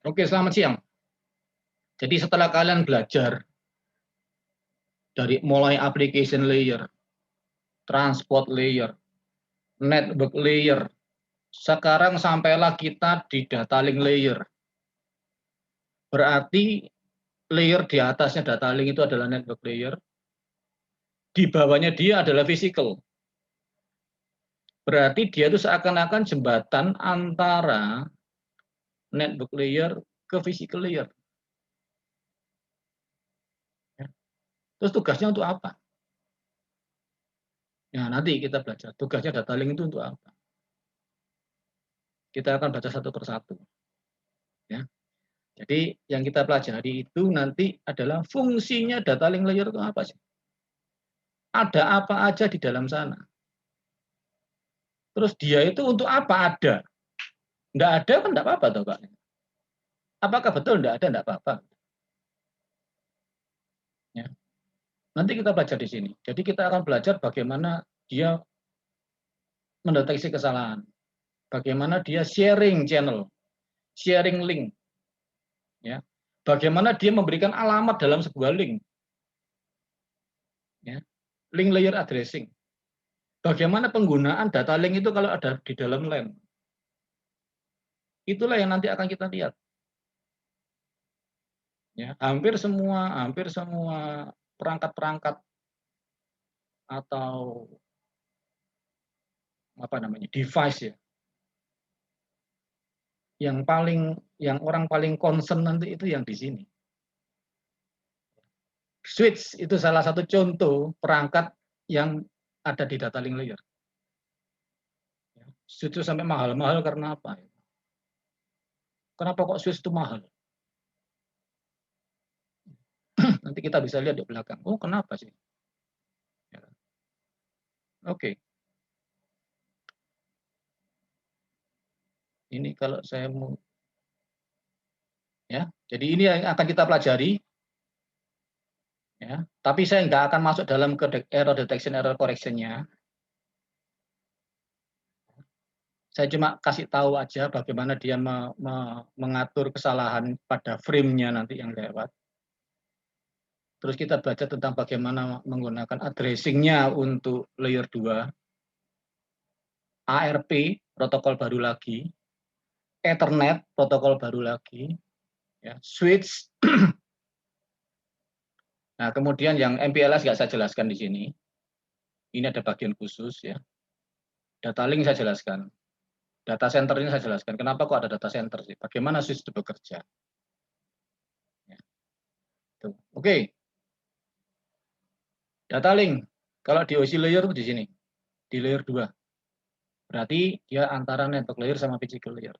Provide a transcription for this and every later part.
Oke, selamat siang. Jadi setelah kalian belajar dari mulai application layer, transport layer, network layer, sekarang sampailah kita di data link layer. Berarti layer di atasnya data link itu adalah network layer, di bawahnya dia adalah physical. Berarti dia itu seakan-akan jembatan antara network layer ke physical layer. Terus tugasnya untuk apa? Ya, nanti kita belajar. Tugasnya data link itu untuk apa? Kita akan baca satu persatu. Ya. Jadi yang kita pelajari itu nanti adalah fungsinya data link layer itu apa sih? Ada apa aja di dalam sana? Terus dia itu untuk apa ada? Enggak ada kan enggak apa-apa toh, Pak. Apakah betul enggak ada? Enggak apa-apa. Ya. Nanti kita belajar di sini. Jadi kita akan belajar bagaimana dia mendeteksi kesalahan. Bagaimana dia sharing channel, sharing link. Ya. Bagaimana dia memberikan alamat dalam sebuah link. Ya. Link layer addressing. Bagaimana penggunaan data link itu kalau ada di dalam LAN. Itulah yang nanti akan kita lihat. Ya, hampir semua perangkat-perangkat atau apa namanya device ya, yang orang paling concern nanti itu yang di sini. Switch itu salah satu contoh perangkat yang ada di data link layer. Switch itu sampai mahal-mahal karena apa? Kenapa kok switch itu mahal? Nanti kita bisa lihat di belakang. Oh, kenapa sih? Ya. Oke. Ini kalau saya mau, ya. Jadi ini yang akan kita pelajari. Ya, tapi saya nggak akan masuk dalam ke error detection, error correction-nya. Saya cuma kasih tahu aja bagaimana dia mengatur kesalahan pada frame-nya nanti yang lewat. Terus kita baca tentang bagaimana menggunakan addressing-nya untuk layer 2, ARP, protokol baru lagi, Ethernet, protokol baru lagi, ya, switch. Nah, kemudian yang MPLS nggak saya jelaskan di sini. Ini ada bagian khusus ya. Data link saya jelaskan. Data center ini saya jelaskan. Kenapa kok ada data center sih? Bagaimana switch itu bekerja? Ya. Oke. Data link. Kalau di OC layer di sini. Di layer 2. Berarti dia antara network layer sama physical layer.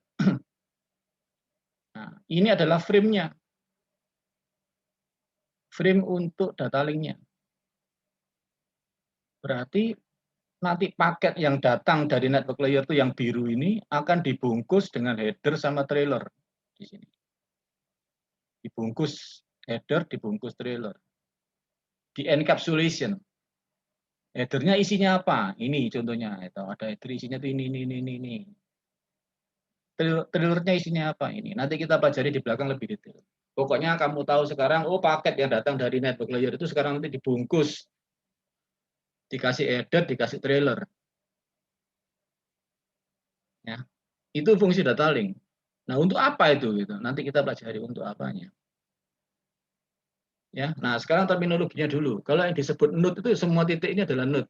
Nah, ini adalah frame-nya. Frame untuk data link-nya. Berarti nanti paket yang datang dari network layer itu yang biru ini akan dibungkus dengan header sama trailer di sini. Dibungkus header, dibungkus trailer. Di encapsulation. Headernya isinya apa? Ini contohnya. Itu ada header isinya tuh ini. Trailernya isinya apa ini? Nanti kita pelajari di belakang lebih detail. Pokoknya kamu tahu sekarang, oh paket yang datang dari network layer itu sekarang nanti dibungkus. Dikasih header, dikasih trailer. Ya. Itu fungsi data link. Nah, untuk apa itu gitu? Nanti kita pelajari untuk apanya. Ya. Nah, sekarang terminologinya dulu. Kalau yang disebut node itu semua titik ini adalah node.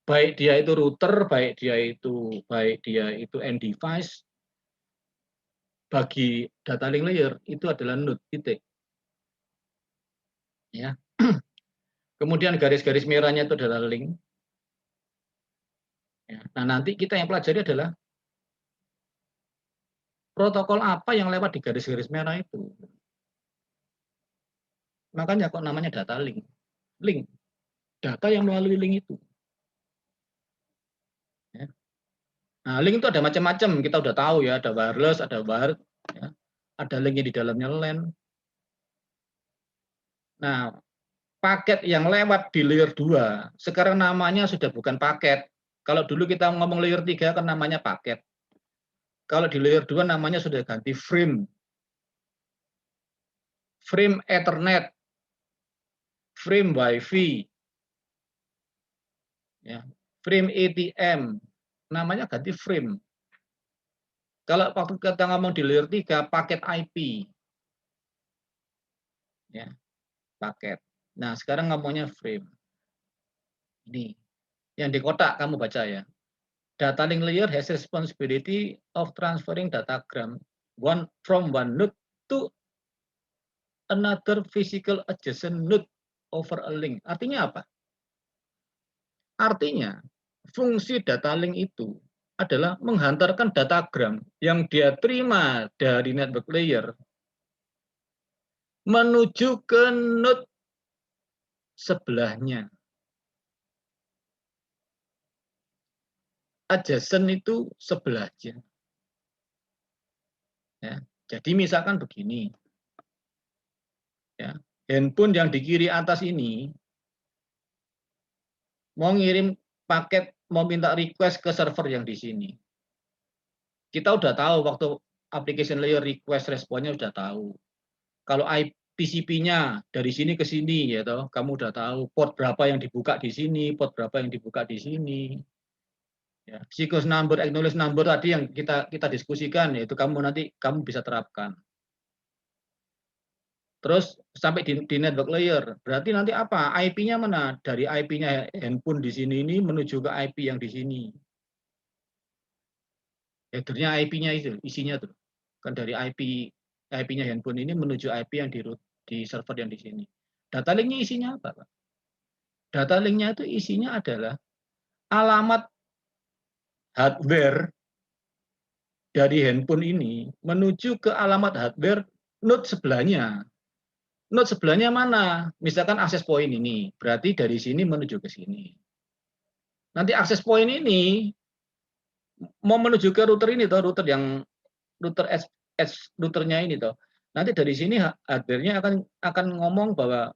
Baik dia itu router, baik dia itu end device, bagi data link layer itu adalah node titik. Ya. Kemudian garis-garis merahnya itu adalah link. Ya. Nah, nanti kita yang pelajari adalah protokol apa yang lewat di garis-garis merah itu. Makanya kok namanya data link. Link. Data yang melalui link itu. Ya. Nah, link itu ada macam-macam. Kita udah tahu ya, ada wireless, ada wired, ya. Ada linknya di dalamnya LAN. Nah, paket yang lewat di layer 2, sekarang namanya sudah bukan paket. Kalau dulu kita ngomong layer 3 kan namanya paket. Kalau di layer 2 namanya sudah ganti frame. Frame Ethernet, frame WiFi, ya, frame ATM, namanya ganti frame. Kalau waktu kita ngomong di layer 3, paket IP. Ya, paket. Nah, sekarang ngomongnya frame. Ini, yang di kotak kamu baca ya. Data link layer has responsibility of transferring datagram from one node to another physical adjacent node over a link. Artinya apa? Artinya, fungsi data link itu adalah menghantarkan datagram yang dia terima dari network layer menuju ke node sebelahnya. Adjacent itu sebelahnya. Ya. Jadi misalkan begini, ya, handphone yang di kiri atas ini mau ngirim paket, mau minta request ke server yang di sini. Kita udah tahu waktu application layer request responnya udah tahu. Kalau TCP-nya dari sini ke sini, ya toh, kamu udah tahu port berapa yang dibuka di sini, port berapa yang dibuka di sini. Ya, sequence number, acknowledge number tadi yang kita diskusikan, yaitu kamu bisa terapkan. Terus sampai di network layer, berarti nanti apa? IP-nya mana? Dari IP-nya handphone di sini ini menuju ke IP yang di sini. Header-nya IP-nya itu, isinya tuh. Kan dari IP-nya handphone ini menuju IP yang di server yang di sini. Data link-nya isinya apa, Pak? Data link-nya itu isinya adalah alamat hardware dari handphone ini menuju ke alamat hardware node sebelahnya. Node sebelahnya mana? Misalkan akses point ini, berarti dari sini menuju ke sini. Nanti akses point ini mau menuju ke router ini toh, router routernya ini toh. Nanti dari sini hardware-nya akan ngomong bahwa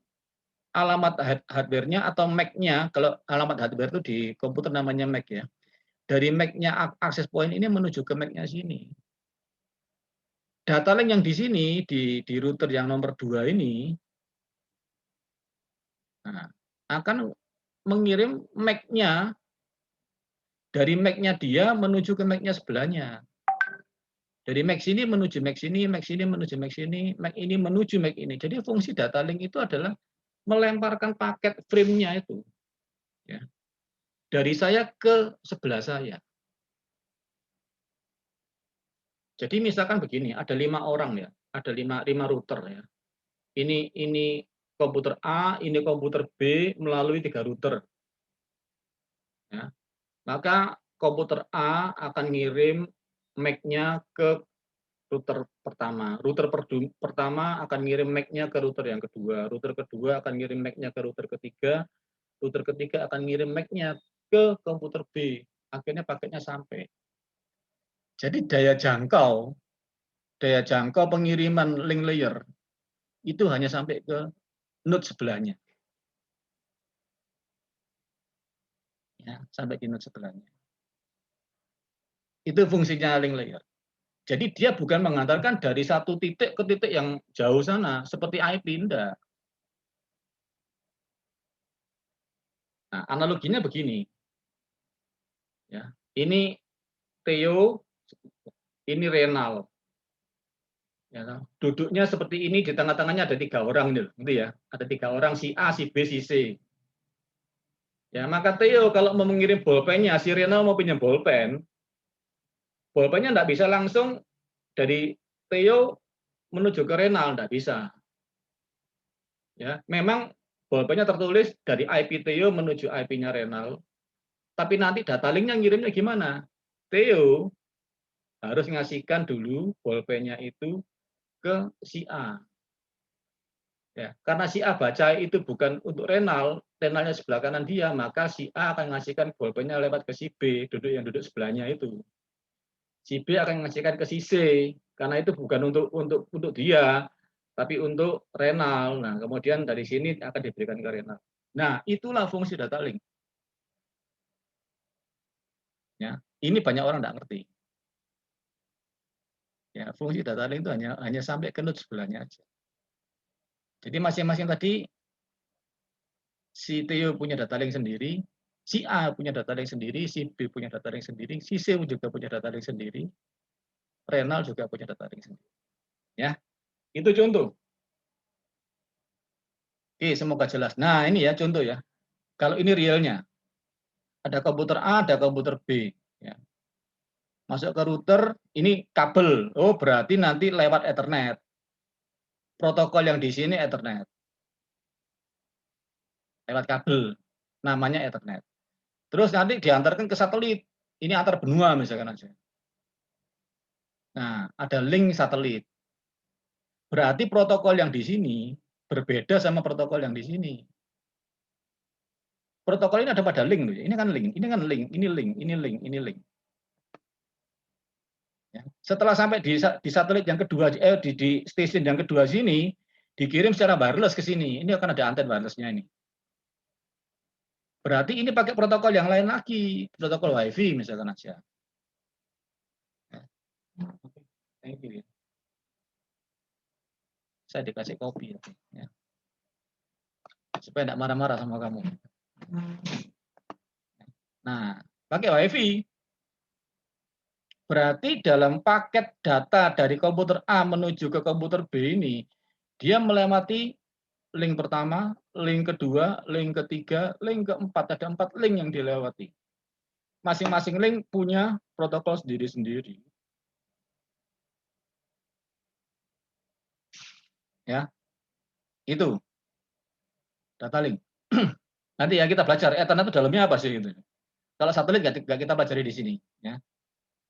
alamat hardware-nya atau MAC-nya, kalau alamat hardware itu di komputer namanya MAC ya. Dari MAC-nya akses point ini menuju ke MAC-nya sini. Data link yang di sini, di router yang nomor 2 ini, nah, akan mengirim MAC-nya, dari MAC-nya dia menuju ke MAC-nya sebelahnya. Dari MAC sini menuju MAC sini, MAC sini menuju MAC sini, MAC ini menuju MAC ini. Jadi fungsi data link itu adalah melemparkan paket frame-nya itu, ya, dari saya ke sebelah saya. Jadi misalkan begini, ada 5 orang ya, ada 5 router ya. Ini komputer A, ini komputer B melalui 3 router. Ya. Maka komputer A akan ngirim MAC-nya ke router pertama. Router pertama akan ngirim MAC-nya ke router yang kedua. Router kedua akan ngirim MAC-nya ke router ketiga. Router ketiga akan ngirim MAC-nya ke komputer B. Akhirnya paketnya sampai. Jadi daya jangkau pengiriman link layer itu hanya sampai ke node sebelahnya. Ya, sampai di node sebelahnya. Itu fungsinya link layer. Jadi dia bukan mengantarkan dari satu titik ke titik yang jauh sana, seperti IP, enggak. Nah, analoginya begini. Ya, ini Theo, ini Renal. Ya, duduknya seperti ini, di tengah-tengahnya ada 3 orang, gitu ya. Ada 3 orang, si A, si B, si C. Ya, maka Theo kalau mau mengirim bolpennya, si Renal mau pinjam bolpen, bolpennya enggak bisa langsung dari Theo menuju ke Renal, enggak bisa. Ya, memang bolpennya tertulis dari IP Theo menuju IP-nya Renal, tapi nanti data link-nya ngirimnya gimana? Theo harus ngasihkan dulu bolpennya itu ke si A. Ya, karena si A baca itu bukan untuk Renal, Renalnya sebelah kanan dia, maka si A akan ngasihkan bolpennya lewat ke si B, yang duduk sebelahnya itu. Si B akan ngasihkan ke si C, karena itu bukan untuk dia, tapi untuk Renal. Nah, kemudian dari sini akan diberikan ke Renal. Nah, itulah fungsi data link. Ya, ini banyak orang tidak ngerti. Ya, fungsi data link itu hanya sampai ke node sebelahnya aja. Jadi masing-masing tadi si Theo punya data link sendiri, si A punya data link sendiri, si B punya data link sendiri, si C juga punya data link sendiri, Renal juga punya data link sendiri. Ya, itu contoh. Oke, semoga jelas. Nah, ini ya contoh ya. Kalau ini realnya, ada komputer A, ada komputer B. Ya. Masuk ke router, ini kabel. Oh, berarti nanti lewat Ethernet. Protokol yang di sini Ethernet. Lewat kabel. Namanya Ethernet. Terus nanti diantarkan ke satelit. Ini antar benua misalkan aja. Nah, ada link satelit. Berarti protokol yang di sini berbeda sama protokol yang di sini. Protokol ini ada pada link. Ini kan link, ini kan link, ini link, ini link, ini link. Ya. Setelah sampai di satelit yang kedua, di stasiun yang kedua sini, dikirim secara wireless ke sini. Ini akan ada anten wirelessnya ini. Berarti ini pakai protokol yang lain lagi, protokol WiFi misalkan aja. Thank you. Saya dikasih kopi ya. Supaya tidak marah-marah sama kamu. Nah, pakai WiFi. Berarti dalam paket data dari komputer A menuju ke komputer B ini, dia melewati link pertama, link kedua, link ketiga, link keempat. Ada 4 link yang dilewati. Masing-masing link punya protokol sendiri-sendiri. Ya, itu data link. Nanti ya kita belajar Ethernet itu dalamnya apa sih itu. Kalau satelit nggak kita pelajari di sini. Ya.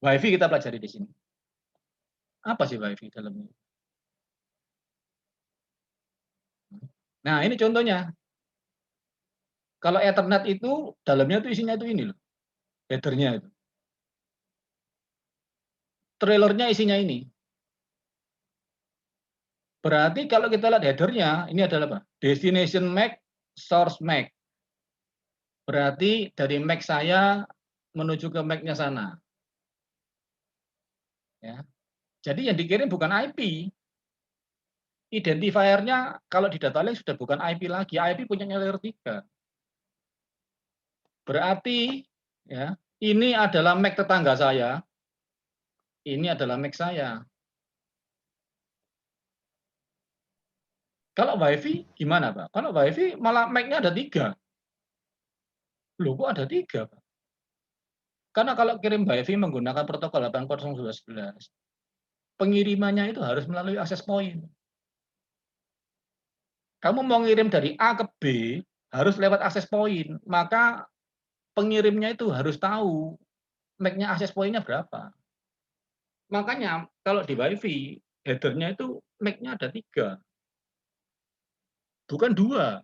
WiFi kita pelajari di sini. Apa sih WiFi dalamnya? Nah, ini contohnya. Kalau Ethernet itu dalamnya itu isinya itu ini loh. Headernya itu. Trailernya isinya ini. Berarti kalau kita lihat headernya, ini adalah apa? Destination MAC, source MAC. Berarti dari MAC saya menuju ke MAC-nya sana. Ya. Jadi yang dikirim bukan IP. Identifiernya kalau di data link sudah bukan IP lagi. IP punya layer 3. Berarti ya, ini adalah MAC tetangga saya. Ini adalah MAC saya. Kalau WiFi gimana, Pak? Kalau WiFi malah MAC-nya ada 3. Loh, kok ada 3, Pak? Karena kalau kirim WiFi menggunakan protokol 802.11, pengirimannya itu harus melalui access point. Kamu mau ngirim dari A ke B, harus lewat access point. Maka pengirimnya itu harus tahu MAC-nya access point-nya berapa. Makanya kalau di WiFi, header-nya itu MAC-nya ada 3. Bukan 2.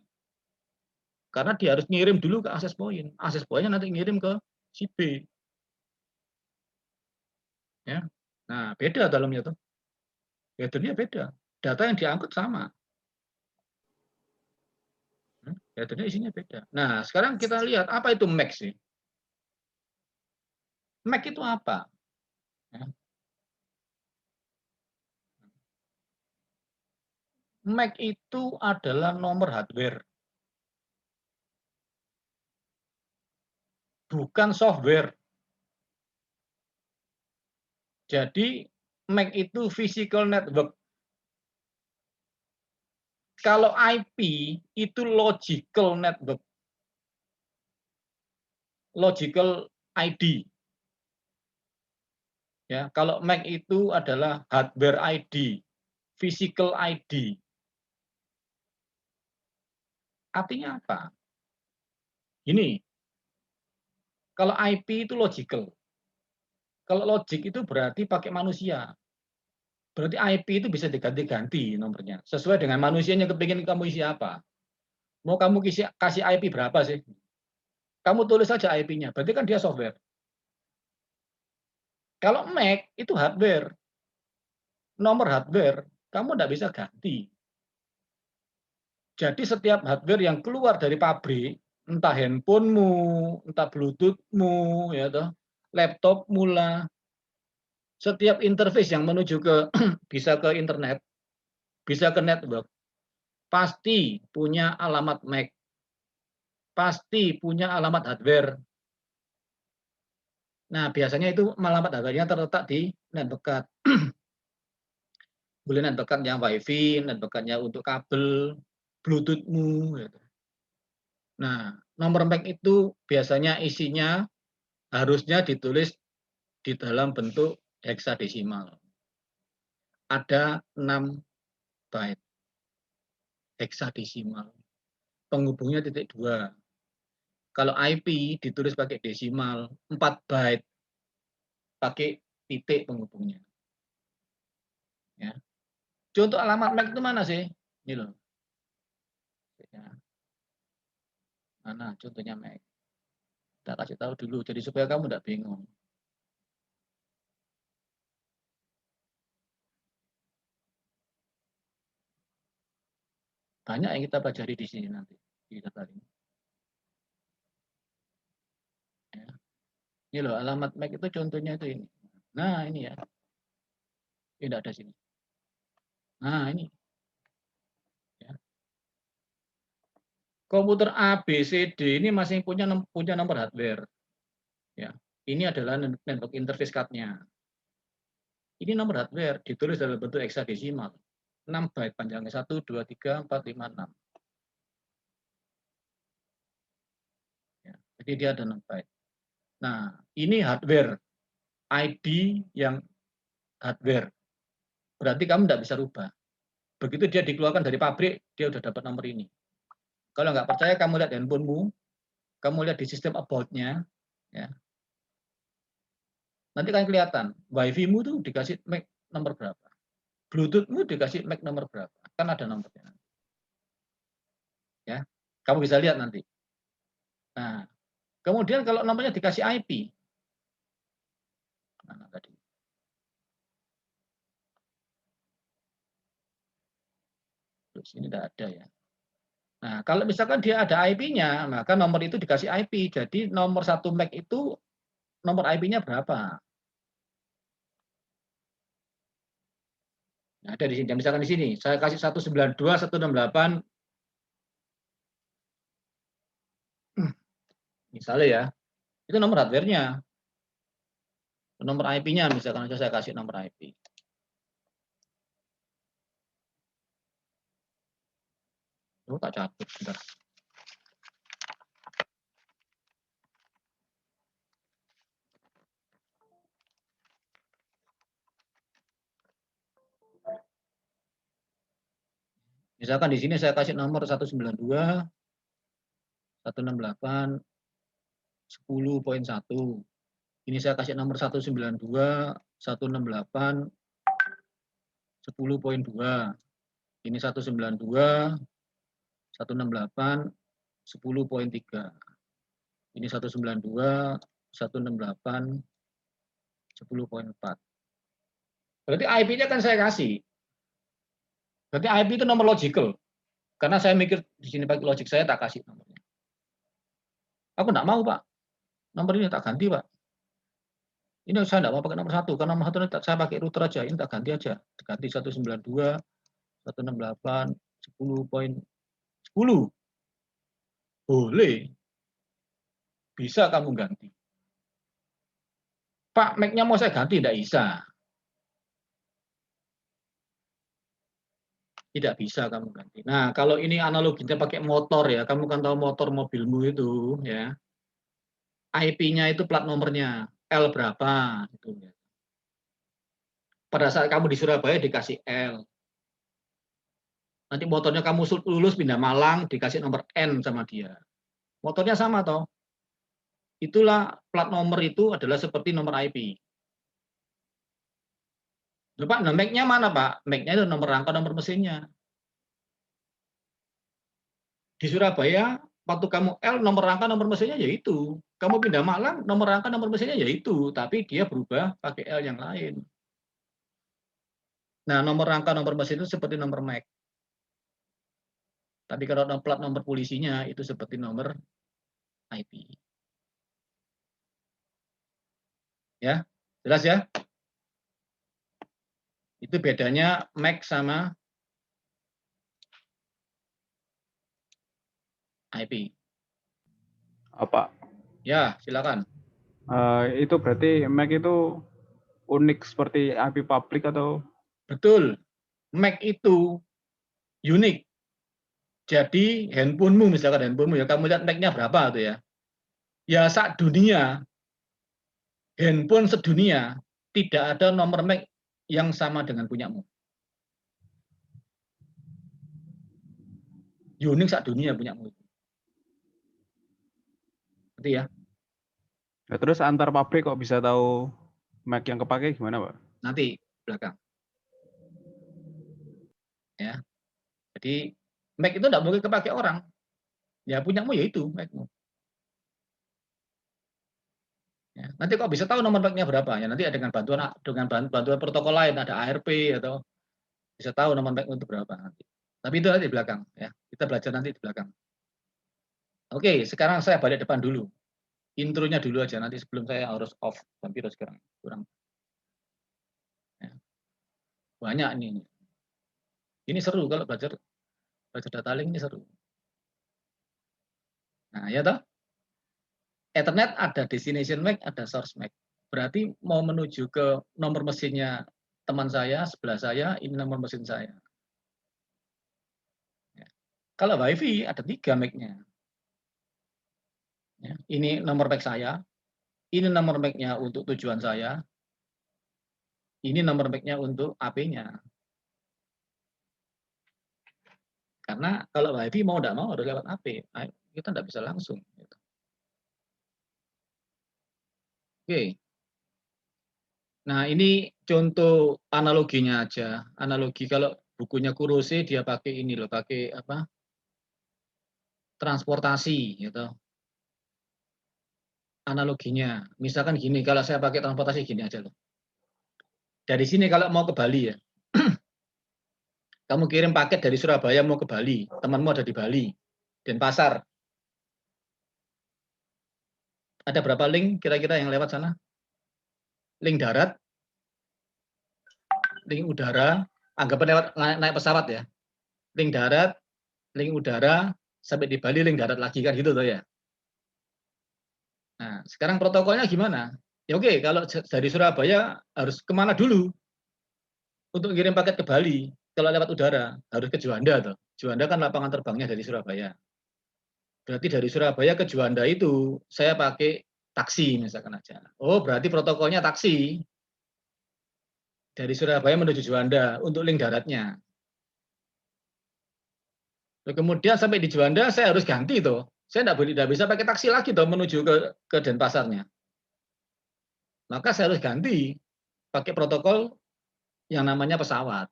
Karena dia harus ngirim dulu ke access point. Access point-nya nanti ngirim ke si B. Ya. Nah, beda dalamnya tuh. Header-nya beda. Data yang diangkut sama. Header-nya isinya beda. Nah, sekarang kita lihat apa itu MAC sih. MAC itu apa? Ya. MAC itu adalah nomor hardware. Bukan software. Jadi MAC itu physical network. Kalau IP itu logical network. Logical ID. Ya, kalau MAC itu adalah hardware ID, physical ID. Artinya apa? Ini, kalau IP itu logical. Kalau logic itu berarti pakai manusia. Berarti IP itu bisa diganti-ganti nomornya. Sesuai dengan manusianya kepingin kamu isi apa. Mau kamu kasih IP berapa sih? Kamu tulis saja IP-nya. Berarti kan dia software. Kalau Mac itu hardware. Nomor hardware. Kamu tidak bisa ganti. Jadi setiap hardware yang keluar dari pabrik, entah handphonemu, entah bluetoothmu, ya toh, laptopmu lah, Setiap interface yang menuju ke bisa ke internet, bisa ke network, pasti punya alamat MAC, pasti punya alamat hardware. Nah, biasanya itu alamat hardware-nya terletak di network card. Boleh network card-nya WiFi, network card-nya untuk kabel, Bluetooth-mu, gitu. Nah, nomor MAC itu biasanya isinya harusnya ditulis di dalam bentuk heksadesimal. Ada 6 byte heksadesimal. Penghubungnya titik 2. Kalau IP ditulis pakai desimal, 4 byte pakai titik penghubungnya. Ya. Contoh alamat MAC itu mana sih? Ini loh. Ya. Mana contohnya MAC? Kita kasih tahu dulu, jadi supaya kamu tidak bingung. Banyak yang kita pelajari di sini nanti. Di data ini. Ya. Ini loh, alamat MAC itu contohnya itu ini. Nah, ini ya. Tidak ada sini. Nah, ini. Ya. Komputer A, B, C, D ini masih punya nomor hardware. Ya. Ini adalah network interface card-nya. Ini nomor hardware ditulis dalam bentuk heksadesimal. 6 byte panjangnya 1, 2, 3, 4, 5, 6. Ya, jadi dia ada 6 byte. Nah, ini hardware. ID yang hardware. Berarti kamu tidak bisa rubah. Begitu dia dikeluarkan dari pabrik, dia sudah dapat nomor ini. Kalau nggak percaya, kamu lihat handphonemu, kamu lihat di sistem about-nya, ya. Nanti kan kelihatan, WiFi-mu tuh dikasih MAC nomor berapa. Bluetooth-mu dikasih MAC nomor berapa. Kan ada nomornya. Ya, kamu bisa lihat nanti. Nah, kemudian kalau nomornya dikasih IP, mana tadi? Terus ini tidak ada ya. Nah, kalau misalkan dia ada IP-nya, maka nomor itu dikasih IP. Jadi nomor 1 MAC itu nomor IP-nya berapa? Nah, ada di sini. Misalkan di sini, saya kasih 192, 168. Misalnya ya, itu nomor hardware-nya. Nomor IP-nya misalkan aja saya kasih nomor IP. Oh, tak cabut bentar. Misalkan di sini saya kasih nomor 192, 168, 10.1. Ini saya kasih nomor 192, 168, 10.2. Ini 192, 168, 10.3. Ini 192, 168, 10.4. Berarti IP-nya kan saya kasih. Berarti IP itu nomor logical. Karena saya mikir di sini pakai logic, saya tak kasih nomornya. Aku enggak mau, Pak. Nomor ini tak ganti, Pak. Ini saya enggak mau pakai nomor 1, karena nomor 1 ini saya pakai router aja. Ini tak ganti aja. Diganti 192, 168, 10.10. Boleh. Bisa kamu ganti. Pak, MAC-nya mau saya ganti, enggak bisa. Tidak bisa kamu ganti. Nah, kalau ini analoginya pakai motor ya, kamu kan tahu motor mobilmu itu ya. IP-nya itu plat nomornya L berapa gitu ya. Pada saat kamu di Surabaya dikasih L. Nanti motornya kamu lulus pindah Malang dikasih nomor N sama dia. Motornya sama toh. Itulah plat nomor itu adalah seperti nomor IP. Loh, Pak, nah MAC-nya mana, Pak? MAC-nya itu nomor rangka nomor mesinnya. Di Surabaya, waktu kamu L nomor rangka nomor mesinnya yaitu. Kamu pindah Malang, nomor rangka nomor mesinnya yaitu, tapi dia berubah pakai L yang lain. Nah, nomor rangka nomor mesin itu seperti nomor MAC. Tapi kalau plat nomor polisinya itu seperti nomor IP. Ya, jelas ya? Itu bedanya MAC sama IP. Apa? Ya, silakan. Itu berarti MAC itu unik seperti IP public atau? Betul. MAC itu unik. Jadi handphonemu, misalkan handphonemu ya, kamu lihat MAC-nya berapa tuh ya. Ya saat dunia, handphone sedunia, tidak ada nomor MAC yang sama dengan punyamu. Unik saat dunia punyamu. Berarti ya. Ya, terus antar pabrik kok bisa tahu MAC yang kepake gimana, Pak? Nanti belakang. Ya. Jadi MAC itu tidak boleh kepake orang. Ya punyamu ya itu MAC-mu. Ya. Nanti kok bisa tahu nomor MAC-nya berapa? Ya nanti dengan bantuan protokol lain, ada ARP atau bisa tahu nomor MAC itu berapa nanti. Tapi itu nanti di belakang ya. Kita belajar nanti di belakang. Oke, sekarang saya balik depan dulu. Intronya dulu aja nanti sebelum saya harus off komputer sekarang. Kurang. Ya. Banyak ini. Ini seru kalau belajar data link ini seru. Nah, ya toh. Ethernet ada destination MAC, ada source MAC. Berarti mau menuju ke nomor mesinnya teman saya, sebelah saya, ini nomor mesin saya. Ya. Kalau WiFi ada 3 MAC-nya. Ya. Ini nomor MAC saya, ini nomor MAC-nya untuk tujuan saya, ini nomor MAC-nya untuk AP-nya. Karena kalau WiFi mau tidak mau harus lewat AP, kita tidak bisa langsung. Oke. Nah ini contoh analoginya aja. Analogi kalau bukunya Kurose dia pakai ini loh, pakai apa? Transportasi gitu. Analoginya. Misalkan gini, kalau saya pakai transportasi gini aja loh. Dari sini kalau mau ke Bali ya. Kamu kirim paket dari Surabaya mau ke Bali, temanmu ada di Bali, Denpasar. Ada berapa link kira-kira yang lewat sana? Link darat, link udara, anggapnya lewat naik pesawat ya. Link darat, link udara, sampai di Bali link darat lagi kan gitu tuh ya. Nah, sekarang protokolnya gimana? Ya oke, kalau dari Surabaya harus kemana dulu untuk kirim paket ke Bali? Kalau lewat udara harus ke Juanda tuh. Juanda kan lapangan terbangnya dari Surabaya. Berarti dari Surabaya ke Juanda itu saya pakai taksi misalkan aja. Oh, berarti protokolnya taksi dari Surabaya menuju Juanda untuk link daratnya. Kemudian sampai di Juanda saya harus ganti tuh. Saya tidak bisa pakai taksi lagi tuh menuju ke Denpasarnya. Maka saya harus ganti pakai protokol yang namanya pesawat.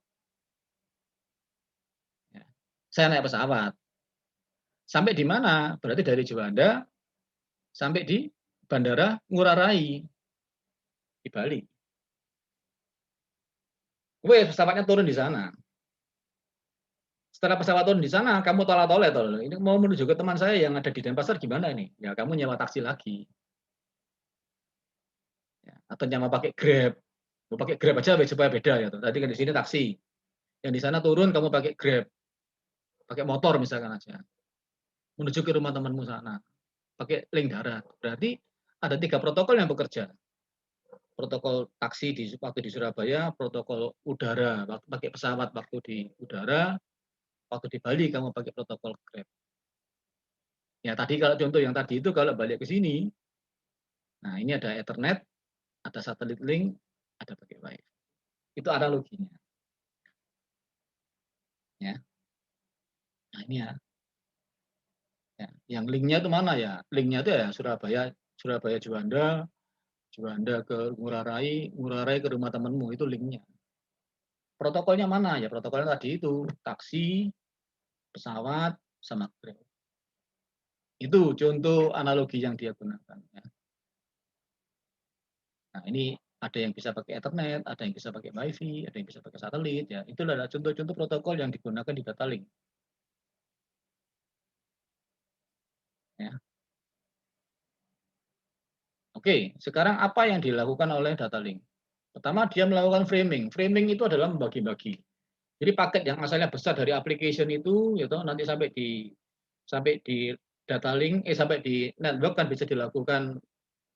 Ya. Saya naik pesawat. Sampai di mana? Berarti dari Juanda sampai di Bandara Ngurah Rai di Bali. Pesawatnya turun di sana. Setelah pesawat turun di sana, kamu tolak-tolak tol. Ini mau menuju ke teman saya yang ada di Denpasar gimana ini? Ya kamu nyewa taksi lagi. Ya, atau nyewa pakai Grab. Mau pakai Grab aja supaya beda ya. Tadi kan di sini taksi. Yang di sana turun kamu pakai Grab. Pakai motor misalkan aja. Menuju ke rumah temanmu sana. Pakai link darat. Berarti ada 3 protokol yang bekerja. Protokol taksi waktu di Surabaya, protokol udara pakai pesawat waktu di udara, waktu di Bali kamu pakai protokol Grab. Ya tadi kalau contoh yang tadi itu kalau balik ke sini, nah ini ada Ethernet, ada satelit link, ada pakai WiFi. Itu analoginya. Ya. Nah ini ya. Ya. Yang linknya itu mana ya? Linknya itu ya Surabaya Juanda, Juanda ke Ngurah Rai ke rumah temanmu itu linknya. Protokolnya mana ya? Protokolnya tadi itu taksi, pesawat, sama Grab. Itu contoh analogi yang dia gunakan. Ya. Nah ini ada yang bisa pakai Ethernet, ada yang bisa pakai WiFi, ada yang bisa pakai satelit. Ya, itu adalah contoh-contoh protokol yang digunakan di data link. Ya. Oke, sekarang apa yang dilakukan oleh data link? Pertama, dia melakukan framing. Framing itu adalah membagi-bagi. Jadi paket yang asalnya besar dari application itu, gitu, nanti sampai di data link, sampai di network kan bisa dilakukan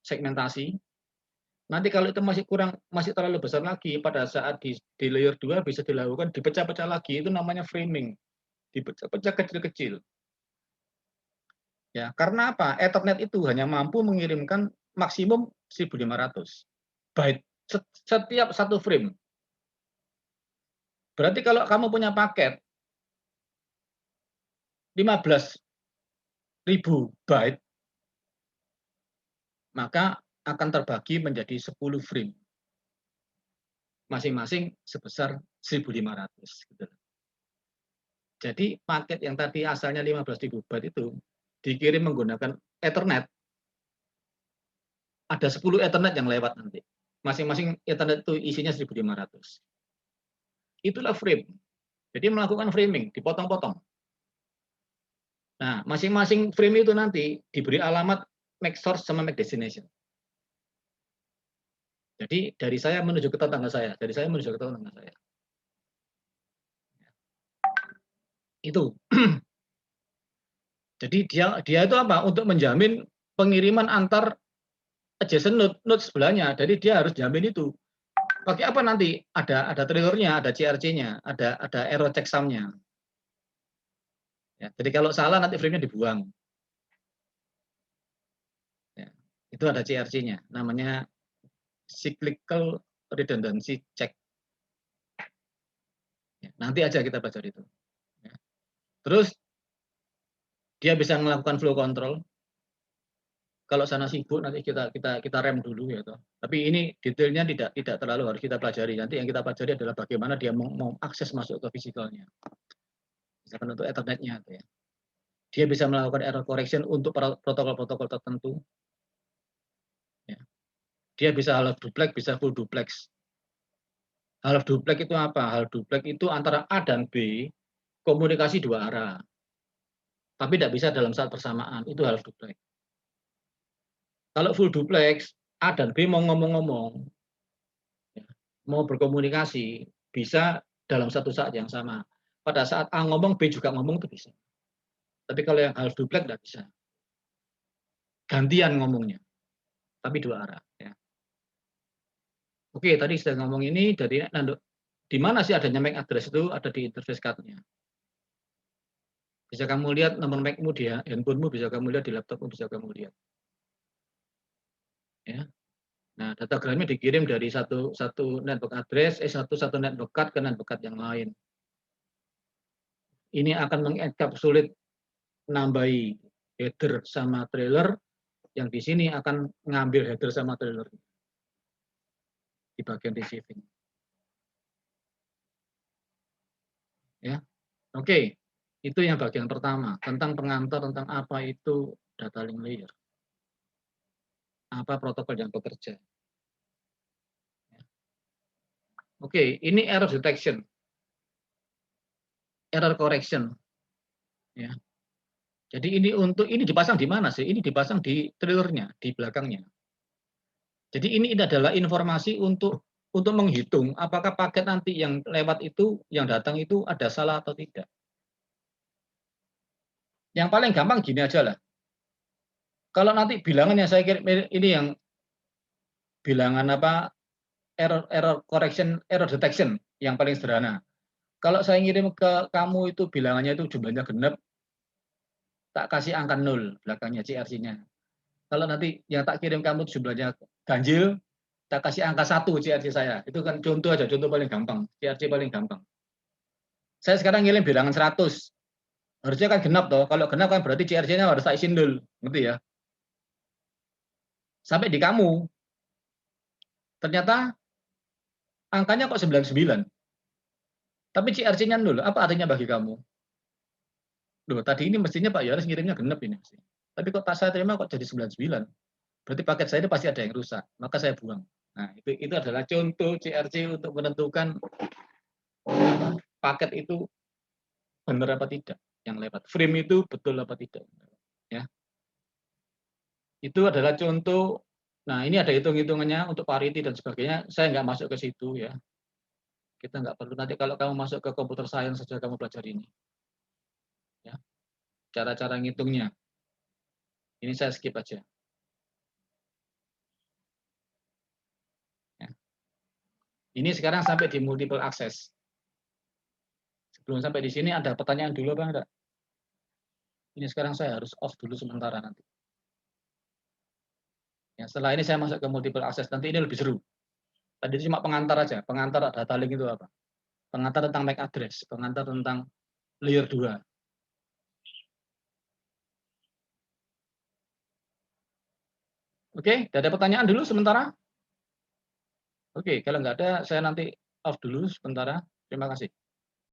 segmentasi. Nanti kalau itu masih terlalu besar lagi, pada saat di layer 2 bisa dilakukan dipecah-pecah lagi, itu namanya framing, dipecah-pecah kecil-kecil. Ya, karena apa? Ethernet itu hanya mampu mengirimkan maksimum 1.500 byte setiap satu frame. Berarti kalau kamu punya paket 15.000 byte, maka akan terbagi menjadi 10 frame, masing-masing sebesar 1.500. Gitu. Jadi paket yang tadi asalnya 15.000 byte itu dikirim menggunakan Ethernet, ada 10 Ethernet yang lewat nanti. Masing-masing Ethernet itu isinya 1.500. Itulah frame. Jadi melakukan framing, dipotong-potong. Nah, masing-masing frame itu nanti diberi alamat MAC source sama MAC destination. Jadi dari saya menuju ke tetangga saya, dari saya menuju ke tetangga saya. Itu. Jadi dia itu apa? Untuk menjamin pengiriman antar adjacent node sebelahnya. Jadi dia harus jamin itu. Pakai apa nanti? Ada trailernya, ada CRC-nya, ada error checksum-nya. Ya, jadi kalau salah nanti frame-nya dibuang. Ya, itu ada CRC-nya, namanya cyclical redundancy check. Ya, nanti aja kita belajar itu. Ya. Terus dia bisa melakukan flow control. Kalau sana sibuk nanti kita rem dulu ya toh. Tapi ini detailnya tidak terlalu harus kita pelajari. Nanti yang kita pelajari adalah bagaimana dia mau akses masuk ke fisikalnya. Misalkan untuk Ethernet-nya ya. Dia bisa melakukan error correction untuk protokol-protokol tertentu. Ya. Dia bisa half duplex, bisa full duplex. Half duplex itu apa? Half duplex itu antara A dan B komunikasi dua arah. Tapi tidak bisa dalam saat bersamaan. Itu half duplex. Kalau full duplex, A dan B mau ngomong-ngomong, ya, mau berkomunikasi, bisa dalam satu saat yang sama. Pada saat A ngomong, B juga ngomong itu bisa. Tapi kalau yang half duplex tidak bisa. Gantian ngomongnya, tapi dua arah. Ya. Oke, tadi sudah ngomong ini dari di mana sih adanya MAC address itu? Ada di interface card-nya. Bisa kamu lihat nomor MAC-mu di handphonemu, bisa kamu lihat di laptopmu, bisa kamu lihat. Ya. Nah, datagramnya dikirim dari satu network address, satu network card ke network card yang lain. Ini akan mengenkapsulit, nambahi header sama trailer, yang di sini akan ngambil header sama trailer di bagian receiving. Ya, oke. Itu yang bagian pertama tentang pengantar, tentang apa itu data link layer, apa protokol yang bekerja. Oke, ini error detection, error correction. Ya. Jadi ini dipasang di mana sih? Ini dipasang di trailernya, di belakangnya. Jadi ini adalah informasi untuk menghitung apakah paket nanti yang lewat itu, yang datang itu ada salah atau tidak. Yang paling gampang gini aja lah. Kalau nanti bilangan yang saya kirim ini yang bilangan apa, error correction, error detection yang paling sederhana. Kalau saya ngirim ke kamu itu bilangannya itu jumlahnya genap, tak kasih angka 0 belakangnya CRC-nya. Kalau nanti yang tak kirim kamu jumlahnya ganjil, tak kasih angka 1 CRC saya. Itu kan contoh aja, contoh paling gampang. CRC paling gampang. Saya sekarang ngirim bilangan 100. Harusnya kan genap toh. Kalau genap kan berarti CRC-nya harus tak isin dulu. Ngerti ya? Sampai di kamu. Ternyata angkanya kok 99. Tapi CRC-nya 0. Apa artinya bagi kamu? Loh, tadi ini mestinya Pak Yohanes ngirimnya genap ini. Tapi kok tak saya terima kok jadi 99. Berarti paket saya itu pasti ada yang rusak. Maka saya buang. Nah, itu adalah contoh CRC untuk menentukan paket itu benar apa tidak yang lewat. Frame itu betul apa tidak. Ya. Itu adalah contoh Nah, ini ada hitung-hitungannya untuk parity dan sebagainya. Saya nggak masuk ke situ ya. Kita nggak perlu. Nanti kalau kamu masuk ke computer science saja kamu belajar ini. Ya, cara-cara ngitungnya. Ini saya skip aja. Ya. Ini sekarang sampai di multiple access. Sebelum sampai di sini ada pertanyaan dulu apa enggak? Ini sekarang saya harus off dulu sementara nanti. Ya, setelah ini saya masuk ke multiple access. Nanti ini lebih seru. Tadi itu cuma pengantar aja. Pengantar data link itu apa? Pengantar tentang MAC address. Pengantar tentang layer 2. Oke, ada pertanyaan dulu sementara? Oke, kalau nggak ada, saya nanti off dulu sementara. Terima kasih.